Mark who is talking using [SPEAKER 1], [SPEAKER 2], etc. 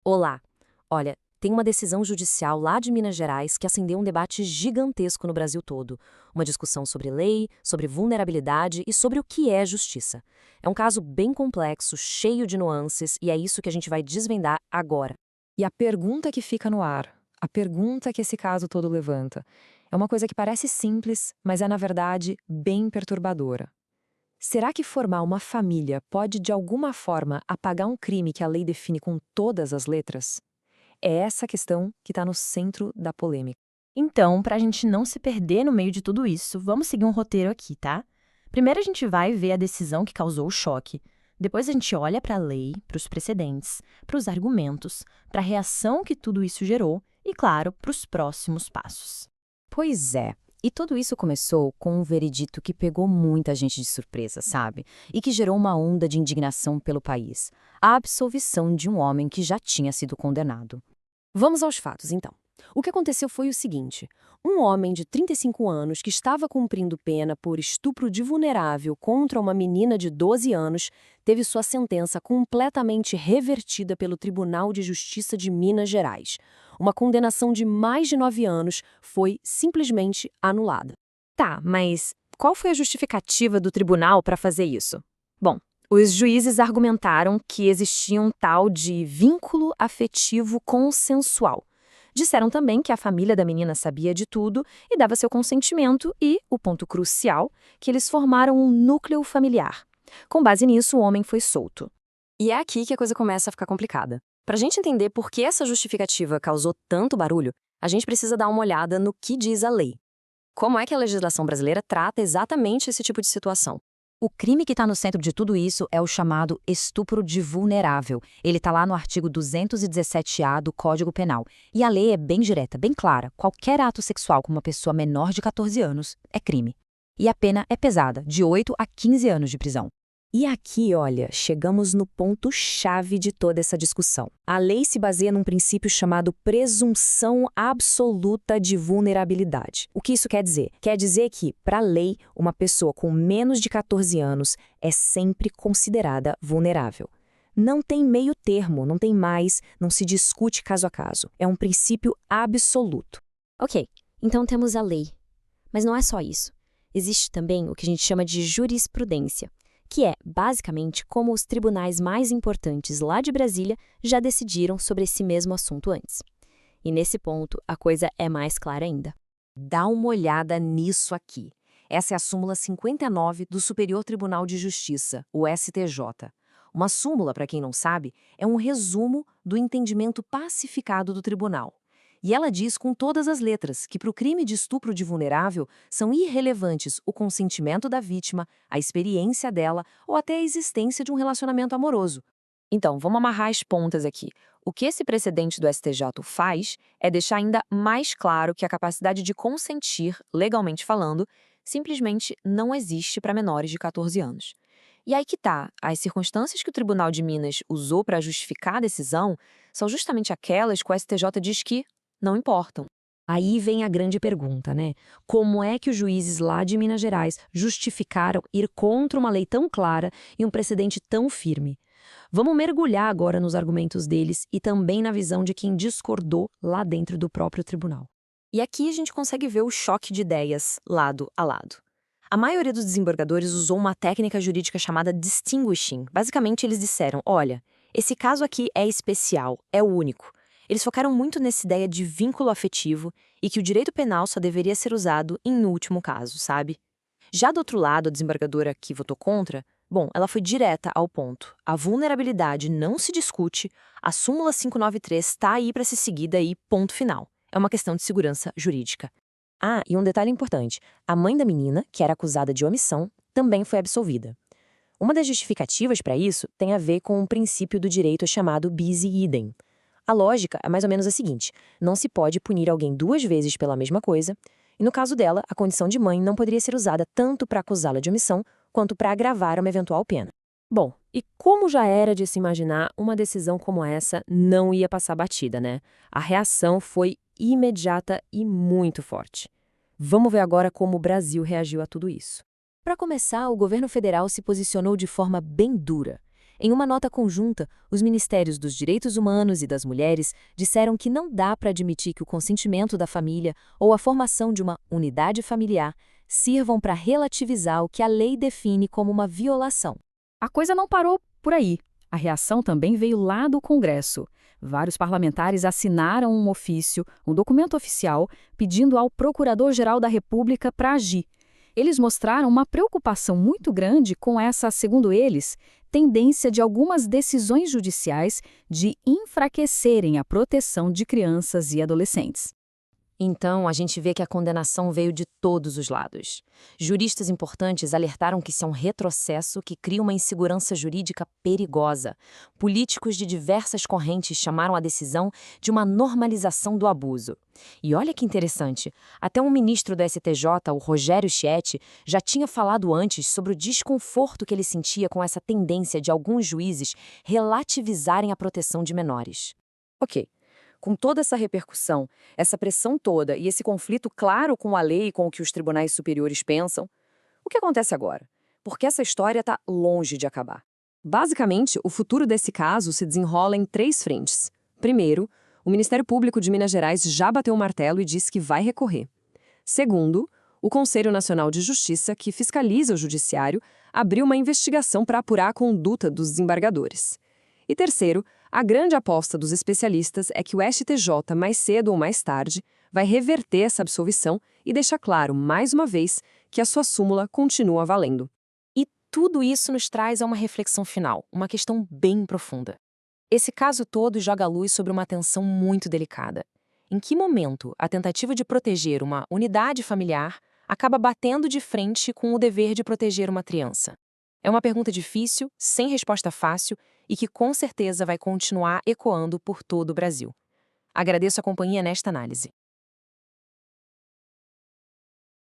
[SPEAKER 1] Olá! Olha, tem uma decisão judicial lá de Minas Gerais que acendeu um debate gigantesco no Brasil todo. Uma discussão sobre lei, sobre vulnerabilidade e sobre o que é justiça. É um caso bem complexo, cheio de nuances, e é isso que a gente vai desvendar agora.
[SPEAKER 2] E a pergunta que fica no ar, a pergunta que esse caso todo levanta, é uma coisa que parece simples, mas é, na verdade, bem perturbadora. Será que formar uma família pode, de alguma forma, apagar um crime que a lei define com todas as letras? É essa questão que está no centro da polêmica.
[SPEAKER 3] Então, para a gente não se perder no meio de tudo isso, vamos seguir um roteiro aqui, tá? Primeiro a gente vai ver a decisão que causou o choque. Depois a gente olha para a lei, para os precedentes, para os argumentos, para a reação que tudo isso gerou e, claro, para os próximos passos.
[SPEAKER 1] Pois é. E tudo isso começou com um veredito que pegou muita gente de surpresa, sabe? E que gerou uma onda de indignação pelo país. A absolvição de um homem que já tinha sido condenado. Vamos aos fatos, então. O que aconteceu foi o seguinte: um homem de 35 anos que estava cumprindo pena por estupro de vulnerável contra uma menina de 12 anos teve sua sentença completamente revertida pelo Tribunal de Justiça de Minas Gerais. Uma condenação de mais de 9 anos foi simplesmente anulada. Tá, mas qual foi a justificativa do tribunal para fazer isso? Bom, os juízes argumentaram que existia um tal de vínculo afetivo consensual. Disseram também que a família da menina sabia de tudo e dava seu consentimento e, o ponto crucial, que eles formaram um núcleo familiar. Com base nisso, o homem foi solto. E é aqui que a coisa começa a ficar complicada. Para a gente entender por que essa justificativa causou tanto barulho, a gente precisa dar uma olhada no que diz a lei. Como é que a legislação brasileira trata exatamente esse tipo de situação? O crime que está no centro de tudo isso é o chamado estupro de vulnerável. Ele está lá no artigo 217-A do Código Penal. E a lei é bem direta, bem clara. Qualquer ato sexual com uma pessoa menor de 14 anos é crime. E a pena é pesada, de 8 a 15 anos de prisão. E aqui, olha, chegamos no ponto-chave de toda essa discussão. A lei se baseia num princípio chamado presunção absoluta de vulnerabilidade. O que isso quer dizer? Quer dizer que, para a lei, uma pessoa com menos de 14 anos é sempre considerada vulnerável. Não tem meio termo, não tem mais, não se discute caso a caso. É um princípio absoluto. Ok, então temos a lei. Mas não é só isso. Existe também o que a gente chama de jurisprudência, que é, basicamente, como os tribunais mais importantes lá de Brasília já decidiram sobre esse mesmo assunto antes. E nesse ponto, a coisa é mais clara ainda. Dá uma olhada nisso aqui. Essa é a súmula 59 do Superior Tribunal de Justiça, o STJ. Uma súmula, para quem não sabe, é um resumo do entendimento pacificado do tribunal. E ela diz com todas as letras que para o crime de estupro de vulnerável são irrelevantes o consentimento da vítima, a experiência dela ou até a existência de um relacionamento amoroso. Então, vamos amarrar as pontas aqui. O que esse precedente do STJ faz é deixar ainda mais claro que a capacidade de consentir, legalmente falando, simplesmente não existe para menores de 14 anos. E aí que tá, as circunstâncias que o Tribunal de Minas usou para justificar a decisão são justamente aquelas que o STJ diz que não importam. Aí vem a grande pergunta, né? Como é que os juízes lá de Minas Gerais justificaram ir contra uma lei tão clara e um precedente tão firme? Vamos mergulhar agora nos argumentos deles e também na visão de quem discordou lá dentro do próprio tribunal. E aqui a gente consegue ver o choque de ideias lado a lado. A maioria dos desembargadores usou uma técnica jurídica chamada distinguishing. Basicamente, eles disseram: olha, esse caso aqui é especial, é o único. Eles focaram muito nessa ideia de vínculo afetivo e que o direito penal só deveria ser usado em último caso, sabe? Já do outro lado, a desembargadora que votou contra, bom, ela foi direta ao ponto. A vulnerabilidade não se discute, a súmula 593 está aí para ser seguida e ponto final. É uma questão de segurança jurídica. Ah, e um detalhe importante: a mãe da menina, que era acusada de omissão, também foi absolvida. Uma das justificativas para isso tem a ver com um princípio do direito chamado bis idem. A lógica é mais ou menos a seguinte: não se pode punir alguém duas vezes pela mesma coisa, e no caso dela, a condição de mãe não poderia ser usada tanto para acusá-la de omissão quanto para agravar uma eventual pena. Bom, e como já era de se imaginar, uma decisão como essa não ia passar batida, né? A reação foi imediata e muito forte. Vamos ver agora como o Brasil reagiu a tudo isso. Para começar, o governo federal se posicionou de forma bem dura.
[SPEAKER 2] Em uma nota conjunta, os Ministérios dos Direitos Humanos e das Mulheres disseram que não dá para admitir que o consentimento da família ou a formação de uma unidade familiar sirvam para relativizar o que a lei define como uma violação.
[SPEAKER 4] A coisa não parou por aí. A reação também veio lá do Congresso. Vários parlamentares assinaram um ofício, um documento oficial, pedindo ao Procurador-Geral da República para agir. Eles mostraram uma preocupação muito grande com essa, segundo eles, tendência de algumas decisões judiciais de enfraquecerem a proteção de crianças e adolescentes.
[SPEAKER 2] Então, a gente vê que a condenação veio de todos os lados. Juristas importantes alertaram que isso é um retrocesso que cria uma insegurança jurídica perigosa. Políticos de diversas correntes chamaram a decisão de uma normalização do abuso. E olha que interessante, até um ministro do STJ, o Rogério Schietti, já tinha falado antes sobre o desconforto que ele sentia com essa tendência de alguns juízes relativizarem a proteção de menores.
[SPEAKER 4] Ok. Com toda essa repercussão, essa pressão toda e esse conflito claro com a lei e com o que os tribunais superiores pensam, o que acontece agora? Porque essa história está longe de acabar. Basicamente, o futuro desse caso se desenrola em 3 frentes. Primeiro, o Ministério Público de Minas Gerais já bateu o martelo e disse que vai recorrer. Segundo, o Conselho Nacional de Justiça, que fiscaliza o judiciário, abriu uma investigação para apurar a conduta dos desembargadores. E terceiro, a grande aposta dos especialistas é que o STJ, mais cedo ou mais tarde, vai reverter essa absolvição e deixar claro, mais uma vez, que a sua súmula continua valendo.
[SPEAKER 2] E tudo isso nos traz a uma reflexão final, uma questão bem profunda. Esse caso todo joga a luz sobre uma tensão muito delicada. Em que momento a tentativa de proteger uma unidade familiar acaba batendo de frente com o dever de proteger uma criança? É uma pergunta difícil, sem resposta fácil e que com certeza vai continuar ecoando por todo o Brasil. Agradeço a companhia nesta análise.